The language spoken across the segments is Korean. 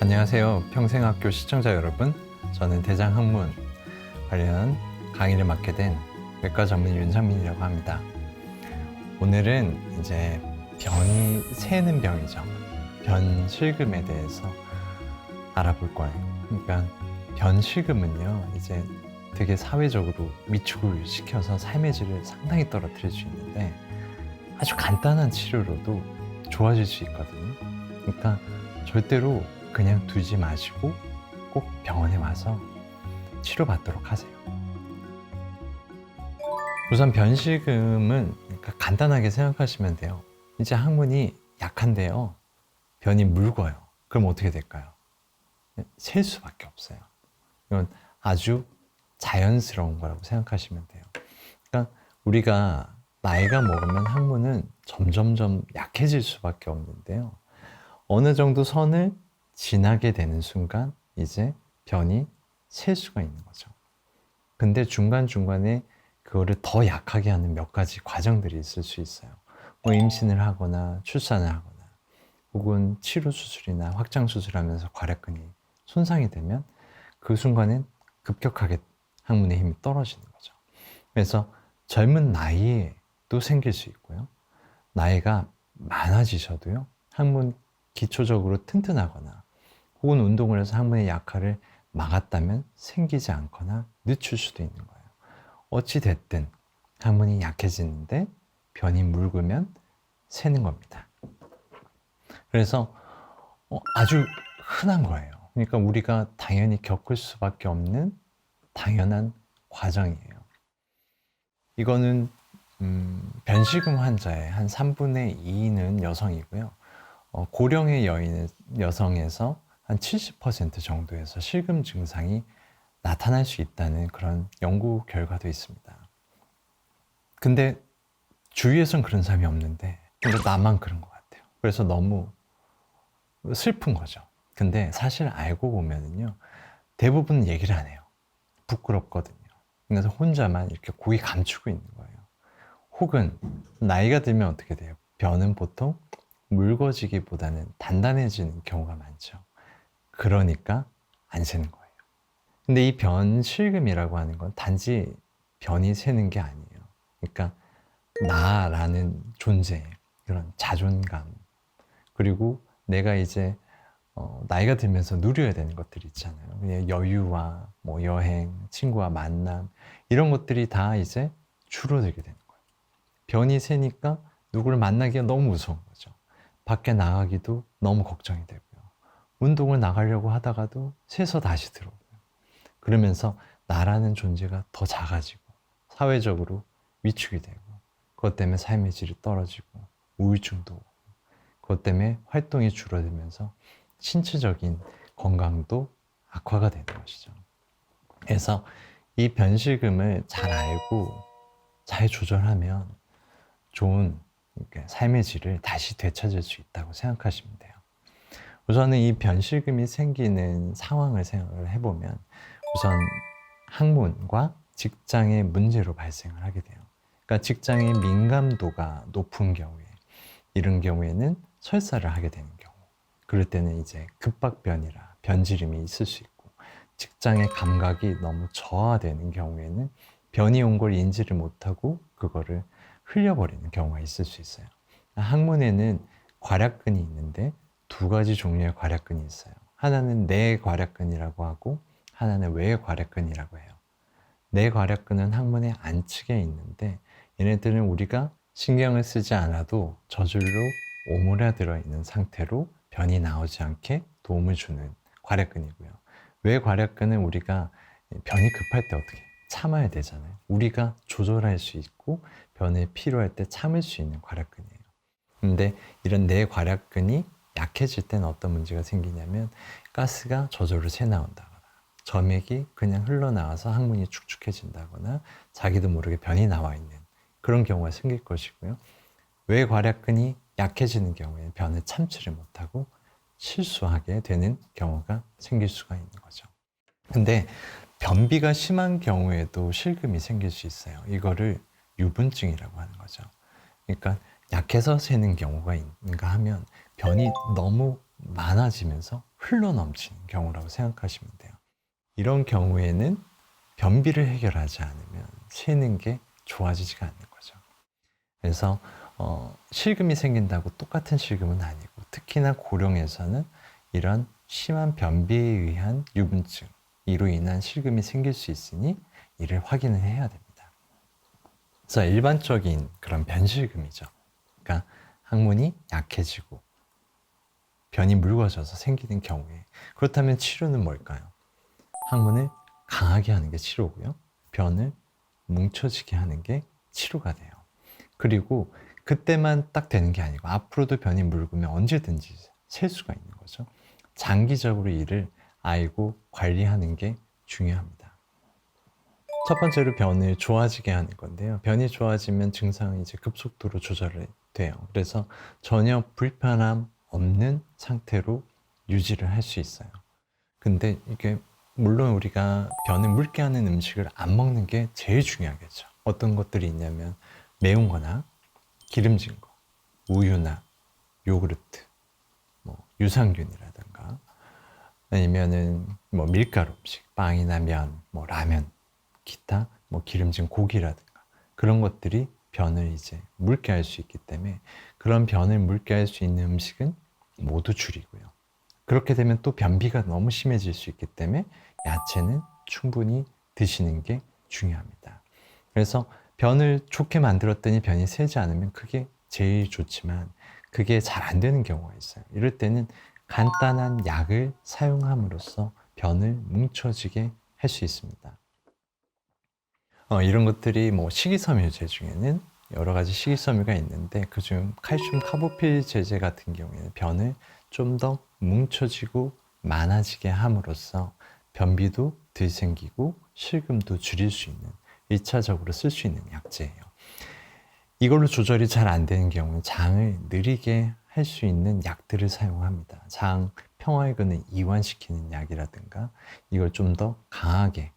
안녕하세요. 평생학교 시청자 여러분. 저는 대장학문 관련 강의를 맡게 된 외과 전문의 윤상민이라고 합니다. 오늘은 이제 변이 새는 병이죠. 변실금에 대해서 알아볼 거예요. 그러니까 변실금은요, 이제 되게 사회적으로 위축을 시켜서 삶의 질을 상당히 떨어뜨릴 수 있는데 아주 간단한 치료로도 좋아질 수 있거든요. 그러니까 절대로 그냥 두지 마시고 꼭 병원에 와서 치료받도록 하세요. 우선 변실금은 그러니까 간단하게 생각하시면 돼요. 이제 항문이 약한데요. 변이 묽어요. 그럼 어떻게 될까요? 셀 수밖에 없어요. 이건 아주 자연스러운 거라고 생각하시면 돼요. 그러니까 우리가 나이가 먹으면 항문은 점점점 약해질 수밖에 없는데요. 어느 정도 선을 지나게 되는 순간 이제 변이 셀 수가 있는 거죠. 근데 중간중간에 그거를 더 약하게 하는 몇 가지 과정들이 있을 수 있어요. 뭐 임신을 하거나 출산을 하거나 혹은 치료 수술이나 확장 수술하면서 괄약근이 손상이 되면 그 순간엔 급격하게 항문의 힘이 떨어지는 거죠. 그래서 젊은 나이에도 생길 수 있고요. 나이가 많아지셔도요. 항문 기초적으로 튼튼하거나 혹은 운동을 해서 항문의 약화를 막았다면 생기지 않거나 늦출 수도 있는 거예요. 어찌 됐든 항문이 약해지는데 변이 묽으면 새는 겁니다. 그래서 아주 흔한 거예요. 그러니까 우리가 당연히 겪을 수밖에 없는 당연한 과정이에요. 이거는 변실금 환자의 한 3분의 2는 여성이고요. 고령의 여성에서 한 70% 정도에서 실금 증상이 나타날 수 있다는 그런 연구 결과도 있습니다. 근데 주위에선 그런 사람이 없는데 근데 나만 그런 것 같아요. 그래서 너무 슬픈 거죠. 근데 사실 알고 보면은요, 대부분 얘기를 안 해요. 부끄럽거든요. 그래서 혼자만 이렇게 고이 감추고 있는 거예요. 혹은 나이가 들면 어떻게 돼요? 변은 보통 묽어지기보다는 단단해지는 경우가 많죠. 그러니까 안 새는 거예요. 근데 이 변실금이라고 하는 건 단지 변이 새는 게 아니에요. 그러니까 나라는 존재, 그런 자존감, 그리고 내가 이제 나이가 들면서 누려야 되는 것들이 있잖아요. 그냥 여유와 뭐 여행, 친구와 만남 이런 것들이 다 이제 줄어들게 되는 거예요. 변이 새니까 누구를 만나기가 너무 무서운 거죠. 밖에 나가기도 너무 걱정이 되고요. 운동을 나가려고 하다가도 새서 다시 들어오고요. 그러면서 나라는 존재가 더 작아지고 사회적으로 위축이 되고 그것 때문에 삶의 질이 떨어지고 우울증도 오고 그것 때문에 활동이 줄어들면서 신체적인 건강도 악화가 되는 것이죠. 그래서 이 변실금을 잘 알고 잘 조절하면 좋은 삶의 질을 다시 되찾을 수 있다고 생각하시면 돼요. 우선은 이 변실금이 생기는 상황을 생각을 해보면 우선 학문과 직장의 문제로 발생을 하게 돼요. 그러니까 직장의 민감도가 높은 경우에 이런 경우에는 설사를 하게 되는 경우 그럴 때는 이제 급박변이라 변지름이 있을 수 있고 직장의 감각이 너무 저하되는 경우에는 변이 온 걸 인지를 못하고 그거를 흘려버리는 경우가 있을 수 있어요. 학문에는 괄약근이 있는데 두 가지 종류의 괄약근이 있어요. 하나는 내괄약근이라고 하고 하나는 외괄약근이라고 해요. 내괄약근은 항문의 안측에 있는데 얘네들은 우리가 신경을 쓰지 않아도 저절로 오므라들어 있는 상태로 변이 나오지 않게 도움을 주는 괄약근이고요. 외괄약근은 우리가 변이 급할 때 어떻게 참아야 되잖아요. 우리가 조절할 수 있고 변이 필요할 때 참을 수 있는 괄약근이에요. 근데 이런 내괄약근이 약해질 때는 어떤 문제가 생기냐면 가스가 저절로 새 나온다거나 점액이 그냥 흘러나와서 항문이 축축해진다거나 자기도 모르게 변이 나와 있는 그런 경우가 생길 것이고요. 외괄약근이 약해지는 경우에는 변을 참지를 못하고 실수하게 되는 경우가 생길 수가 있는 거죠. 근데 변비가 심한 경우에도 실금이 생길 수 있어요. 이거를 유분증이라고 하는 거죠. 그러니까 약해서 새는 경우가 있는가 하면 변이 너무 많아지면서 흘러넘치는 경우라고 생각하시면 돼요. 이런 경우에는 변비를 해결하지 않으면 새는 게 좋아지지가 않는 거죠. 그래서 실금이 생긴다고 똑같은 실금은 아니고, 특히나 고령에서는 이런 심한 변비에 의한 유분증, 이로 인한 실금이 생길 수 있으니 이를 확인을 해야 됩니다. 그래서 일반적인 그런 변실금이죠. 그러니까 항문이 약해지고 변이 묽어져서 생기는 경우에, 그렇다면 치료는 뭘까요? 항문을 강하게 하는 게 치료고요. 변을 뭉쳐지게 하는 게 치료가 돼요. 그리고 그때만 딱 되는 게 아니고 앞으로도 변이 묽으면 언제든지 셀 수가 있는 거죠. 장기적으로 이를 알고 관리하는 게 중요합니다. 첫 번째로 변을 좋아지게 하는 건데요. 변이 좋아지면 증상이 이제 급속도로 조절이 돼요. 그래서 전혀 불편함 없는 상태로 유지를 할 수 있어요. 근데 이게 물론 우리가 변을 묽게 하는 음식을 안 먹는 게 제일 중요하겠죠. 어떤 것들이 있냐면 매운 거나 기름진 거, 우유나 요구르트, 뭐 유산균이라든가 아니면은 뭐 밀가루 음식, 빵이나 면, 뭐 라면, 기타 뭐 기름진 고기라든가 그런 것들이 변을 이제 묽게 할 수 있기 때문에 그런 변을 묽게 할 수 있는 음식은 모두 줄이고요. 그렇게 되면 또 변비가 너무 심해질 수 있기 때문에 야채는 충분히 드시는 게 중요합니다. 그래서 변을 좋게 만들었더니 변이 새지 않으면 그게 제일 좋지만 그게 잘 안 되는 경우가 있어요. 이럴 때는 간단한 약을 사용함으로써 변을 뭉쳐지게 할 수 있습니다. 이런 것들이 뭐 식이섬유제 중에는 여러 가지 식이섬유가 있는데 그중 칼슘 카보필 제제 같은 경우에는 변을 좀 더 뭉쳐지고 많아지게 함으로써 변비도 덜 생기고 실금도 줄일 수 있는 1차적으로 쓸 수 있는 약재예요. 이걸로 조절이 잘 안 되는 경우는 장을 느리게 할 수 있는 약들을 사용합니다. 장 평활근을 이완시키는 약이라든가 이걸 좀 더 강하게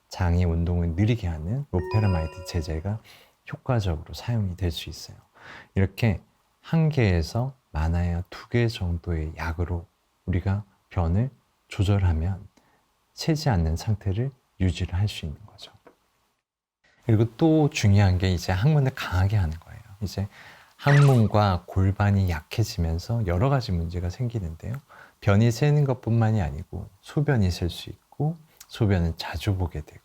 장의 운동을 느리게 하는 로페라마이드 제제가 효과적으로 사용이 될 수 있어요. 이렇게 1개에서 많아야 2개 정도의 약으로 우리가 변을 조절하면 새지 않는 상태를 유지를 할 수 있는 거죠. 그리고 또 중요한 게 이제 항문을 강하게 하는 거예요. 이제 항문과 골반이 약해지면서 여러 가지 문제가 생기는데요. 변이 새는 것뿐만이 아니고 소변이 셀 수 있고 소변을 자주 보게 되고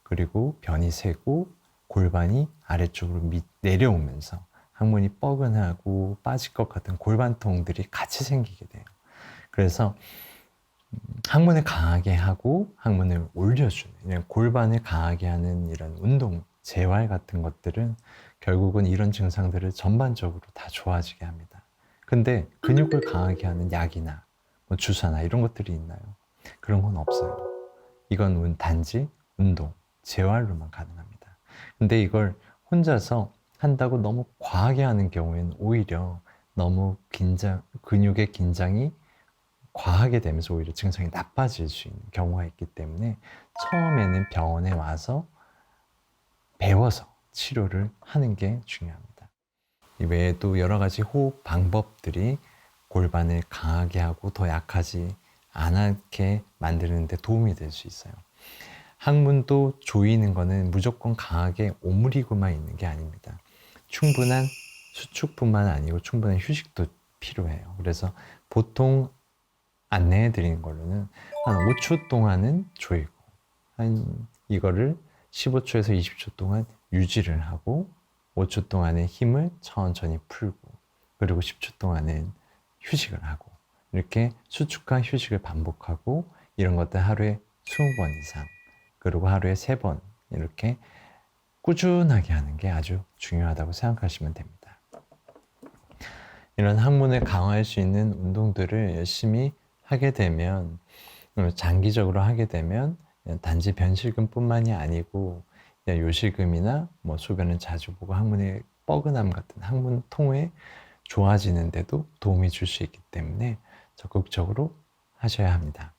그리고 변이 새고 골반이 아래쪽으로 내려오면서 항문이 뻐근하고 빠질 것 같은 골반통들이 같이 생기게 돼요. 그래서 항문을 강하게 하고 항문을 올려주는 이런 골반을 강하게 하는 이런 운동, 재활 같은 것들은 결국은 이런 증상들을 전반적으로 다 좋아지게 합니다. 근데 근육을 강하게 하는 약이나 뭐 주사나 이런 것들이 있나요? 그런 건 없어요. 이건 단지 운동, 재활로만 가능합니다. 근데 이걸 혼자서 한다고 너무 과하게 하는 경우에는 오히려 너무 근육의 긴장이 과하게 되면서 오히려 증상이 나빠질 수 있는 경우가 있기 때문에 처음에는 병원에 와서 배워서 치료를 하는 게 중요합니다. 이 외에도 여러 가지 호흡 방법들이 골반을 강하게 하고 더 약하지 않게 만드는 데 도움이 될 수 있어요. 항문도 조이는 거는 무조건 강하게 오므리고만 있는 게 아닙니다. 충분한 수축뿐만 아니고 충분한 휴식도 필요해요. 그래서 보통 안내해 드리는 걸로는 한 5초 동안은 조이고 이거를 15초에서 20초 동안 유지를 하고 5초 동안의 힘을 천천히 풀고 그리고 10초 동안은 휴식을 하고 이렇게 수축과 휴식을 반복하고 이런 것들 하루에 20번 이상 그리고 하루에 3번 이렇게 꾸준하게 하는 게 아주 중요하다고 생각하시면 됩니다. 이런 항문을 강화할 수 있는 운동들을 열심히 하게 되면 장기적으로 하게 되면 단지 변실금뿐만이 아니고 요실금이나 뭐 소변을 자주 보고 항문의 뻐근함 같은 항문 통에 좋아지는데도 도움이 줄 수 있기 때문에 적극적으로 하셔야 합니다.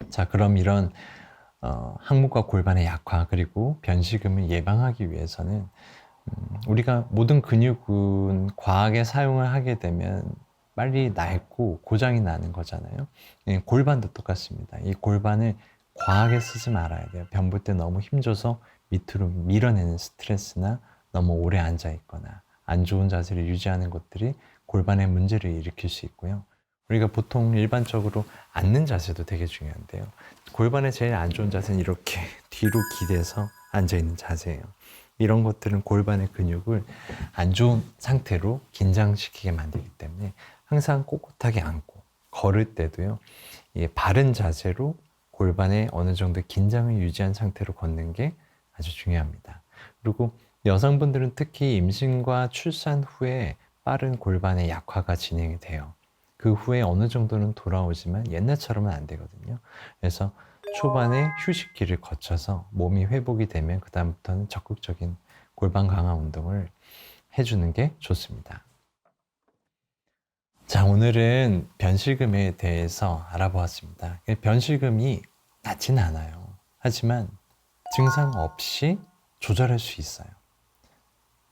자, 그럼 이런 항문과 골반의 약화 그리고 변실금을 예방하기 위해서는 우리가 모든 근육은 과하게 사용을 하게 되면 빨리 낡고 고장이 나는 거잖아요. 골반도 똑같습니다. 이 골반을 과하게 쓰지 말아야 돼요. 병 볼 때 너무 힘줘서 밑으로 밀어내는 스트레스나 너무 오래 앉아 있거나 안 좋은 자세를 유지하는 것들이 골반에 문제를 일으킬 수 있고요. 우리가 보통 일반적으로 앉는 자세도 되게 중요한데요. 골반에 제일 안 좋은 자세는 이렇게 뒤로 기대서 앉아 있는 자세예요. 이런 것들은 골반의 근육을 안 좋은 상태로 긴장시키게 만들기 때문에 항상 꼿꼿하게 앉고 걸을 때도요, 바른 자세로 골반에 어느 정도 긴장을 유지한 상태로 걷는 게 아주 중요합니다. 그리고 여성분들은 특히 임신과 출산 후에 빠른 골반의 약화가 진행이 돼요. 그 후에 어느 정도는 돌아오지만 옛날처럼은 안 되거든요. 그래서 초반에 휴식기를 거쳐서 몸이 회복이 되면 그다음부터는 적극적인 골반 강화 운동을 해주는 게 좋습니다. 자, 오늘은 변실금에 대해서 알아보았습니다. 변실금이 낫지는 않아요. 하지만 증상 없이 조절할 수 있어요.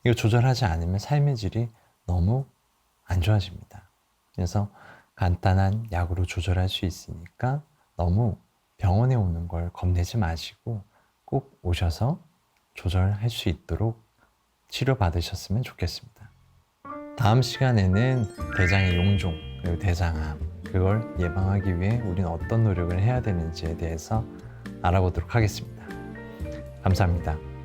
이거 조절하지 않으면 삶의 질이 너무 안 좋아집니다. 그래서 간단한 약으로 조절할 수 있으니까 너무 병원에 오는 걸 겁내지 마시고 꼭 오셔서 조절할 수 있도록 치료받으셨으면 좋겠습니다. 다음 시간에는 대장의 용종, 그리고 대장암, 그걸 예방하기 위해 우리는 어떤 노력을 해야 되는지에 대해서 알아보도록 하겠습니다. 감사합니다.